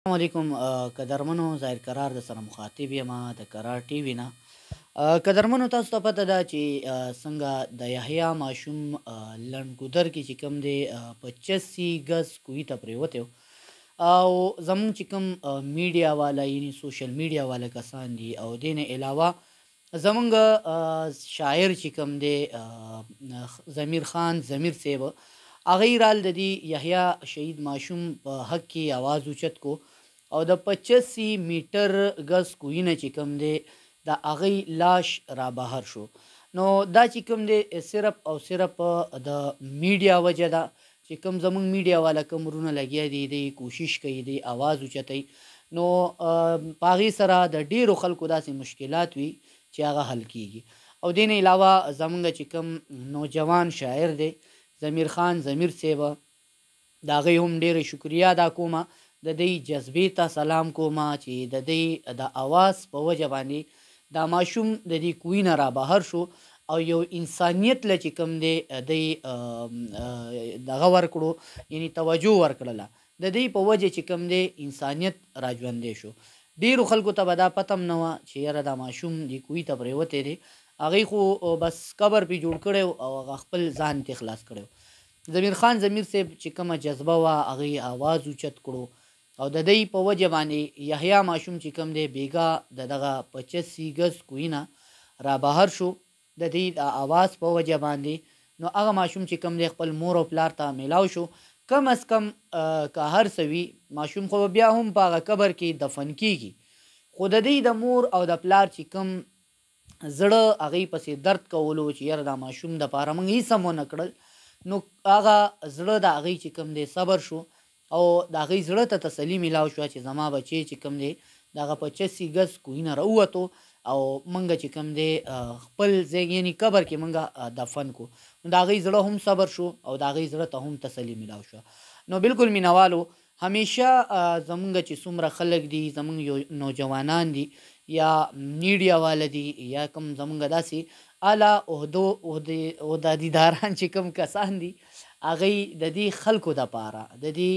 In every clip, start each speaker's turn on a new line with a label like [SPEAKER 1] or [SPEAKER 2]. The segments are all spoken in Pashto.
[SPEAKER 1] السلام علیکم قدرمنو ظاهر قرار د سره مخاطب یم د قرار ټي وي نه. قدرمنو تاسو ته پته ده چې څنګه د یحیی ماشوم لنډ ګودر کې چې کوم دی په 85 ګز کوهي ته پرېوتی او زمونږ چې کوم میډیا والا یعنی سوشل میډیا والا کسان دي او دې نه علاوه زمونږ شاعر چې کوم دی ضمیر خان ضمیر صاحب هغه رال د دې یحیی شهید ماشوم په حق کې आवाज اوچت کو او د 85 میټر ګز کوهي نه چې کوم دی د هغې لاش را بهر شو. نو دا چې کوم دی صرف او صرف د میډیا وجه ده چې کوم زمونږ میډیا والا کوم ورونه لګیا دي دی کوشش کوي دی आवाज اوچتوي نو په هغې سره د ډیرو خلکو داسې مشکلات وي چې هغه حل کیږي. او دې نه علاوه زمونږ چې کوم نوجوان شاعر دی ضمیر خان ضمیر صاحب د هغې هم ډېرې شکریه ادا کومه د دې جذبې ته سلام کومه چې د دې د اواز په وجه باندې دا ماشوم د دې کوهي نه را بهر شو او یو انسانیت له چې کوم دی دی دغه ورکړو یعنی توجه ورکړله د دې په وجه چې کوم دی انسانیت را ژوندی شو. ډیرو خلکو ته به دا پته هم نه وه چې یاره دا ماشوم دې کوهي ته پرېوتی دی هغې خو بس قبر پې جوړ کړی او هغه خپل ځان ترې خلاص کړی. ضمیر خان ضمیر صاحب چې کومه جذبه وه هغې آواز اوچت کړو او د دې په وجه باندې یحیی ماشوم چې کوم دی بیګا د دغه 85 ګز کوهي نه را بهر شو د دې د آواز په وجه باندې. نو هغه ماشوم چې کوم دی خپل مور او پلار ته میلاو شو کم از کم که هر څه وي ماشوم خو بیا هم په هغه قبر کې دفن کیږي خو د دې د مور او د پلار چې کوم زړه هغې پسې درد کولو چې یاره دا ماشوم دپاره موږ هېڅ هم ونه کړل نو هغه زړه د هغې چې کوم دی صبر شو او د هغې زړه ته تسلي میلاو شوه چې زما بچی چې کوم دی د هغه 85 ګز کوهي نه راووتو او موږ چې کوم دی خپل ځای یعنې قبر کې موږ دفن کو نو د هغې زړه هم صبر شو او د هغې زړه ته هم تسلي میلاو شوه. نو بالکل مینوالو همیشه زمونږ چې څومره خلک دي زمونږ نوجوانان دي یا میډیا والا دي یا کوم زمونږ داسې اعلی عهدهداران چې کوم کسان دي هغې د دې خلکو دپاره د دې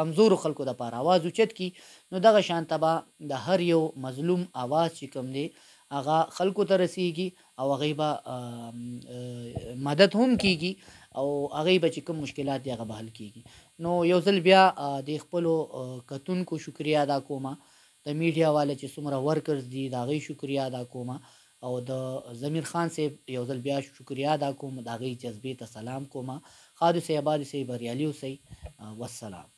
[SPEAKER 1] کمزورو خلکو دپاره آواز اوچت کي نو دغه شانته به د هر یو مظلوم آواز چې کوم دی هغه خلکو ته رسیږي او هغې به مدد هم کیږي او هغې به چې کوم مشکلات دي هغه به حل کیږي. نو یو ځل بیا د خپلو کتونکو شکریه ادا کومه د میډیا والا چې څومره ورکرز دي د هغې شکریه ادا کومه او د ضمیر خان صاحب یو ځل بیا شکریه ادا کوم د هغې جذبې ته سلام کومه. ښاد اوسئ اباد اوسئ بریالي اوسئ والسلام.